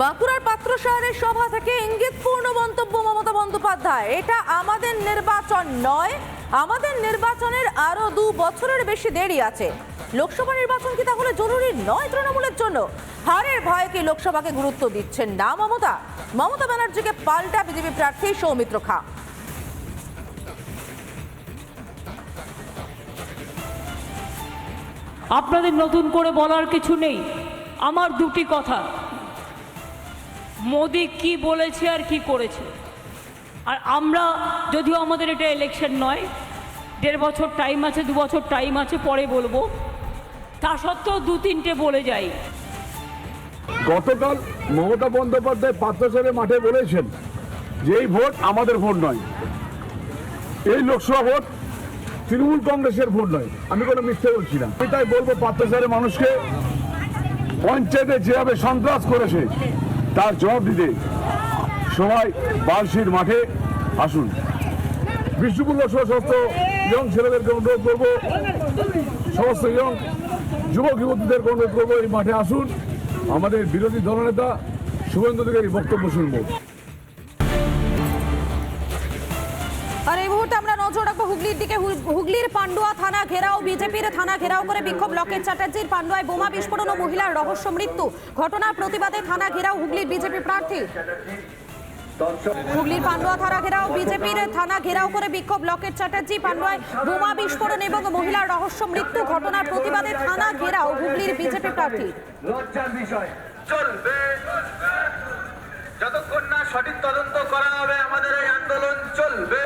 বাঁকুড়ার পাত্র শহরের সভা থেকে ইঙ্গিতপূর্ণ মন্তব্য মমতা বন্দ্যোপাধ্যায়। এটা আমাদের নির্বাচন নয়, আমাদের নির্বাচনের আরো 2 বছরের বেশি দেরি আছে। লোকসভা নির্বাচন কি তাহলে জরুরি নয় তৃণমূলের জন্য? হারের ভয়ে কি লোকসভাকে গুরুত্ব দিচ্ছেন না মমতা? মমতা ব্যানার্জিকে পাল্টা বিজেপি প্রার্থী সৌমিত্র খা। আপনাদের নতুন করে বলার কিছু নেই, আমার দুটি কথা। মোদি কি বলেছে আর কি করেছে, আর আমরা যদিও আমাদের এটা ইলেকশন নয়, 1.5 বছর টাইম আছে, 2 বছর টাইম আছে, পরে বলবো। তা সত্ত্বেও 2-3টে বলে যাই। গতকাল মমতা বন্দ্যোপাধ্যায় পাত্রসারে মাঠে বলেছেন যে এই ভোট আমাদের ভোট নয়, এই লোকসভা ভোট তৃণমূল কংগ্রেসের ভোট নয়। আমি কোনো মিথ্যে বলছি না। আমি তাই বলবো, পাত্রসারের মানুষকে পঞ্চায়েতে যেভাবে সন্ত্রাস করেছে তার জবাব দিতে সবাই বালশির মাঠে আসুন। বিষ্ণুপুর লোকসভা সমস্ত ইয়ং ছেলেদেরকে অনুরোধ করবো, সমস্ত ইয়ং যুবক যুবতীদেরকে অনুরোধ করবো এই মাঠে আসুন। আমাদের বিরোধী দলনেতা শুভেন্দু অধিকারী বক্তব্য শুনবো। আর এই মুহূর্তে আমরা নজর রাখবো হুগলির দিকে। হুগলির পান্ডুয়া থানা ঘেরাও, বিজেপির থানা ঘেরাও করে বিক্ষোভ। লকেট চ্যাটার্জির পান্ডুয়ায় বোমা বিস্ফোরণ ও মহিলার রহস্য মৃত্যু। ঘটনার প্রতিবাদে থানা ঘেরাও হুগলির বিজেপি প্রার্থী। হুগলির পান্ডুয়া থানা ঘেরাও, বিজেপির থানা ঘেরাও করে বিক্ষোভ। লকেট চ্যাটার্জি পান্ডুয়ায় বোমা বিস্ফোরণ এবং মহিলার রহস্য মৃত্যু। ঘটনার প্রতিবাদে থানা ঘেরাও হুগলির বিজেপি প্রার্থী। লজ্জার বিষয় চলবে যতক্ষণ না সঠিক তদন্ত করা হবে, আমাদের এই আন্দোলন চলবে।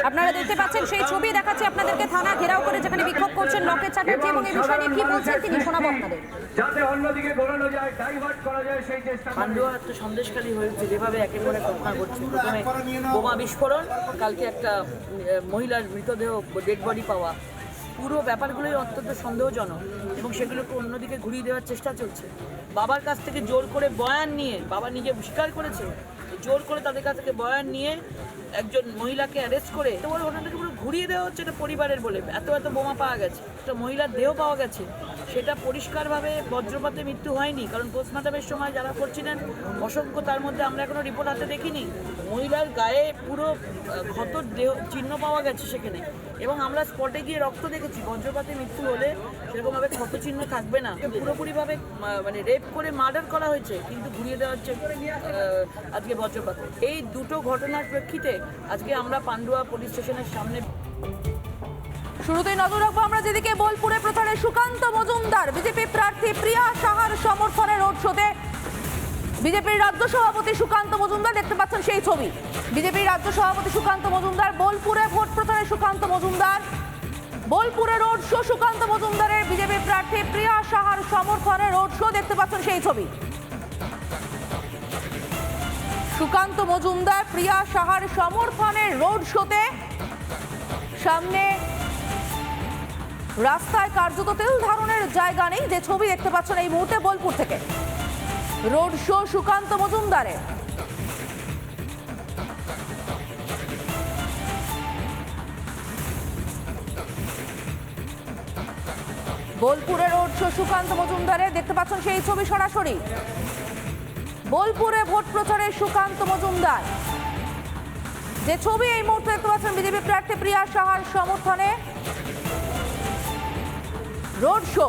আপনারা দেখতে পাচ্ছেন সেই ছবি দেখাচ্ছি আপনাদেরকে, থানা ঘেরাও করে যেখানে বিক্ষোভ করছেন লকেট চ্যাটার্জি, এবং এই বিষয় নিয়ে কি বলছেন তিনি শোনাবো আপনাদের। যাতে অন্যদিকে ঘোরানো যায়, ডাইভার্ট করা যায়, সেই চেষ্টা পান্ডুয়া একটা সন্দেশখালী হয়েছে, যেভাবে একের পর এক ঘটনা ঘটছে। প্রথমে বোমা বিস্ফোরণ, কালকে একটা মহিলার মৃতদেহ, ডেড বডি পাওয়া। পুরো ব্যাপারগুলোই অত্যন্ত সন্দেহজনক এবং সেগুলোকে অন্যদিকে ঘুরিয়ে দেওয়ার চেষ্টা চলছে। বাবার কাছ থেকে জোর করে বয়ান নিয়ে, বাবা নিজে স্বীকার করেছে, জোর করে তাদের কাছ থেকে বয়ান নিয়ে একজন মহিলাকে অ্যারেস্ট করে তো ওর ঘটনাটাকে পুরো ঘুরিয়ে দেওয়া হচ্ছে। এটা পরিবারের বলে এত বোমা পাওয়া গেছে, একটা মহিলার দেহ পাওয়া গেছে, সেটা পরিষ্কারভাবে বজ্রপাতে মৃত্যু হয়নি। কারণ পোস্টমর্টমের সময় যারা করছিলেন অসংখ্য, তার মধ্যে আমরা এখনো রিপোর্ট হাতে দেখিনি। মহিলার গায়ে পুরো ক্ষত দেহ চিহ্ন পাওয়া গেছে সেখানে, এবং আমরা স্পটে গিয়ে রক্ত দেখেছি। বজ্রপাতে মৃত্যু হলে সেরকমভাবে ক্ষত চিহ্ন থাকবে না, পুরোপুরিভাবে মানে রেপ করে মার্ডার করা হয়েছে, কিন্তু ঘুরিয়ে দেওয়া হচ্ছে আজকে বজ্রপাতে। এই দুটো ঘটনার প্রেক্ষিতে আজকে আমরা পান্ডুয়া পুলিশ স্টেশনের সামনে। শুরুতেই নজর রাখবো আমরা যেদিকে, বোলপুরে প্রচারে সুকান্ত মজুমদার। বিজেপি প্রার্থী প্রিয়া সাহার সমর্থনে রোড শোতে বিজেপির রাজ্য সভাপতি সুকান্ত মজুমদার। দেখতে পাচ্ছেন সেই ছবি, বিজেপির রাজ্য সভাপতি সুকান্ত মজুমদার। বোলপুরে ভোট প্রচারে সুকান্ত মজুমদার, বোলপুরে রোড শো সুকান্ত মজুমদারের। বিজেপি প্রার্থী প্রিয়া সাহার সমর্থনে রোড শো, দেখতে পাচ্ছেন সেই ছবি। সুকান্ত মজুমদার প্রিয়া সাহার সমর্থনে রোড শোতে, সামনে রাস্তায় কার্যত তেল ধারণের জায়গা নেই। যে ছবি দেখতে পাচ্ছেন এই মুহূর্তে বোলপুর থেকে, রোড শো সুকান্ত মজুমদারের। বোলপুরে রোড শো সুকান্ত মজুমদারের, দেখতে পাচ্ছেন সেই ছবি সরাসরি। বোলপুরে ভোট প্রচারে সুকান্ত মজুমদার, যে ছবি এই মুহূর্তে দেখতে পাচ্ছেন বিজেপি প্রার্থী প্রিয়া সাহার সমর্থনে রোড শো।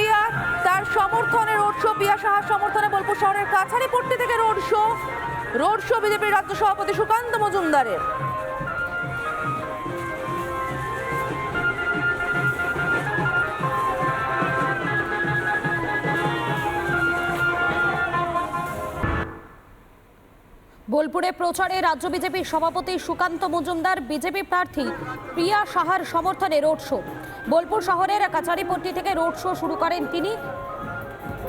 প্রিয়া তার সমর্থনে রোড শো, প্রিয়া সাহার সমর্থনে বোলপুর শহরের কাছারিপট্টি থেকে রোড শো বিজেপির রাজ্য সভাপতি সুকান্ত মজুমদারের। বোলপুরে প্রচারে রাজ্য বিজেপির সভাপতি সুকান্ত মজুমদার, বিজেপি প্রার্থী প্রিয়া সাহার সমর্থনে রোড শো। বোলপুর শহরের কাছারিপট্টি থেকে রোড শো শুরু করেন তিনি।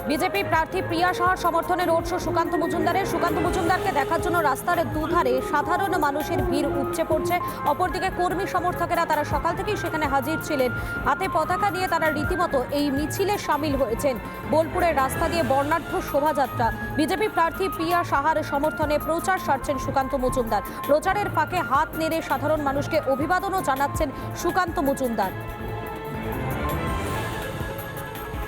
বিজেপি প্রার্থী প্রিয়া সাহার সমর্থনে রোড শো সুকান্ত মজুমদারের। সুকান্ত মজুমদারকে দেখার জন্য রাস্তার দুধারে সাধারণ মানুষের ভিড় উপচে পড়ছে। অপরদিকে কর্মী সমর্থকেরা তারা সকাল থেকেই সেখানে হাজির ছিলেন। হাতে পতাকা নিয়ে তারা রীতিমতো এই মিছিলে সামিল হয়েছেন। বোলপুরের রাস্তা দিয়ে বর্ণাঢ্য শোভাযাত্রা। বিজেপি প্রার্থী প্রিয়া সাহার সমর্থনে প্রচার সারছেন সুকান্ত মজুমদার। প্রচারের ফাঁকে হাত নেড়ে সাধারণ মানুষকে অভিবাদনও জানাচ্ছেন সুকান্ত মজুমদার।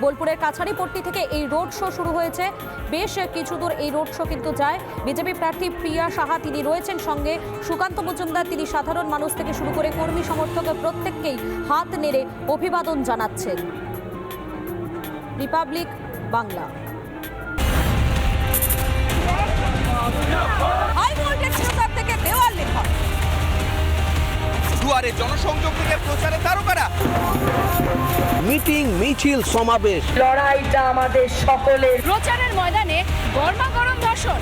বোলপুরের কাছারিপট্টি থেকে এই রোড শো শুরু হয়েছে। বেশ কিছু দূর এই রোড শো কিন্তু যায়। বিজেপি প্রার্থী প্রিয়া সাহা তিনি রয়েছেন সঙ্গে। সুকান্ত মজুমদার তিনি সাধারণ মানুষ থেকে শুরু করে কর্মী সমর্থক প্রত্যেককেই হাত নেড়ে অভিবাদন জানাচ্ছেন। রিপাবলিক বাংলা। হাই ভোল্টেজ শিরোধার থেকে দেওয়াল লেখা, দুয়ারে জনসংযোগ থেকে প্রচারে তারকারা, মিটিং, মিছিল, সমাবেশ, লড়াইটা আমাদের সকলের। প্রচারের ময়দানে গরমাগরম ভাষণ।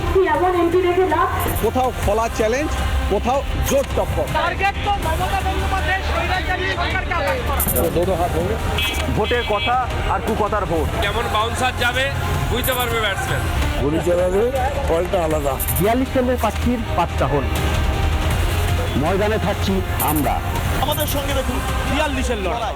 কোথাও খোলা চ্যালেঞ্জ, কোথাও জোর টক্কর। ভোটের কথা আর কুকথার ভোট, কেমন বাউন্সার যাবে বুঝতে পারবে ব্যাটসম্যান। গুলি চালাবে, ফলটা আলাদা। 42 রানের প্রার্থীর 5টা হল। ময়দানে থাকছি আমরা। আমাদের সঙ্গে দেখুন 42-এর লড়াই।